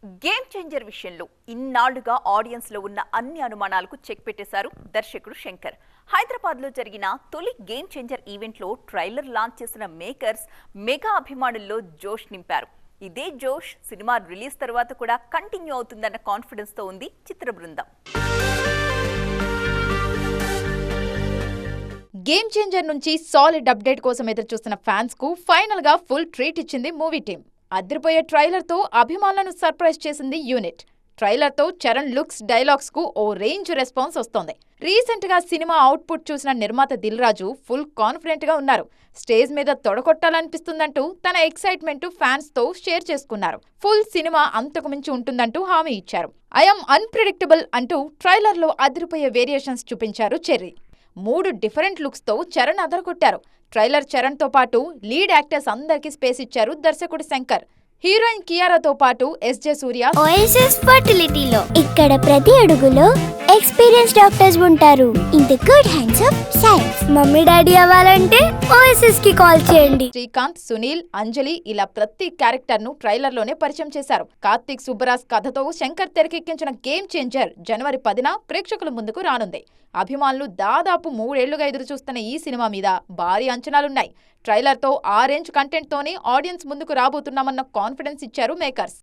Game changer విషయంలో ఇన్నాళ్లుగా audience లో ఉన్న అన్ని అనుమానాలకు చెక్ పెట్టేశారు దర్శకుడు శంకర్. హైదరాబాద్ లో జరిగిన తొలి గేమ్ చేంజర్ ఈవెంట్ లో ట్రైలర్ లాంచ్ చేసిన మేకర్స్ మెగా అభిమానుల్లో జోష్ నింపారు. ఇదే జోష్ సినిమా రిలీజ్ తర్వాత కూడా కంటిన్యూ అవుతుందన్న కాన్ఫిడెన్స్ తో ఉంది చిత్ర బృందం. గేమ్ చేంజర్ నుంచి సాలిడ్ అప్డేట్ కోసం ఎదురుచూస్తున్న ఫ్యాన్స్ కు ఫైనల్ గా ఫుల్ ట్రీట్ ఇచ్చింది మూవీ టీం. అదిరిపోయే ట్రైలర్ తో అభిమానులను సర్ప్రైజ్ చేసింది యూనిట్. ట్రైలర్ తో చరణ్ లుక్స్, డైలాగ్స్ కు ఓ రేంజ్ రెస్పాన్స్ వస్తోంది. రీసెంట్ గా సినిమా అవుట్పుట్ చూసిన నిర్మాత దిల్ రాజు ఫుల్ కాన్ఫిడెంట్ గా ఉన్నారు. స్టేజ్ మీద తొడగొట్టాలనిపిస్తుందంటూ తన ఎక్సైట్మెంట్ ఫ్యాన్స్ తో షేర్ చేసుకున్నారు. ఫుల్ సినిమా అంతకు మించి ఉంటుందంటూ హామీ ఇచ్చారు. ఐఎమ్ అన్ప్రెడిక్టబుల్ అంటూ ట్రైలర్ లో అదిరిపోయే వేరియేషన్స్ చూపించారు చెర్రీ. 3 డిఫరెంట్ లుక్స్ తో చరణ్ అదరగొట్టారు. ట్రైలర్ చరణ్ తో పాటు లీడ్ యాక్టర్స్ అందరికీ స్పేస్ ఇచ్చారు దర్శకుడు శంకర్. హీరోయిన్ కియారాతో పాటు ఎస్జే సూర్య, ఓఎస్ఎస్ ఫర్టిలిటీలో ఇక్కడ ప్రతి అడుగులో ఎక్స్పీరియన్స్ డాక్టర్స్ ఉంటారు. In the good hands of science. Mummy daddy అవ్వాలంటే ఓఎస్ఎస్ కి కాల్ చేయండి. శ్రీకాంత్, సునీల్, అంజలి ఇలా ప్రతి క్యారెక్టర్ ను ట్రైలర్ లోనే పరిచయం చేశారు. కార్తీక్ సుబ్బరాజ్ కథతో శంకర్ తెరకెక్కించిన గేమ్ చేంజర్ జనవరి 10న ప్రేక్షకుల ముందుకు రానుంది. అభిమానులు దాదాపు 3 ఏళ్లుగా ఎదురు చూస్తున్న ఈ సినిమా మీద భారీ అంచనాలున్నాయి. ట్రైలర్ తో ఆ రేంజ్ కంటెంట్ తోనే ఆడియన్స్ ముందుకు రాబోతున్నామన్న కాన్ఫిడెన్స్ ఇచ్చారు మేకర్స్.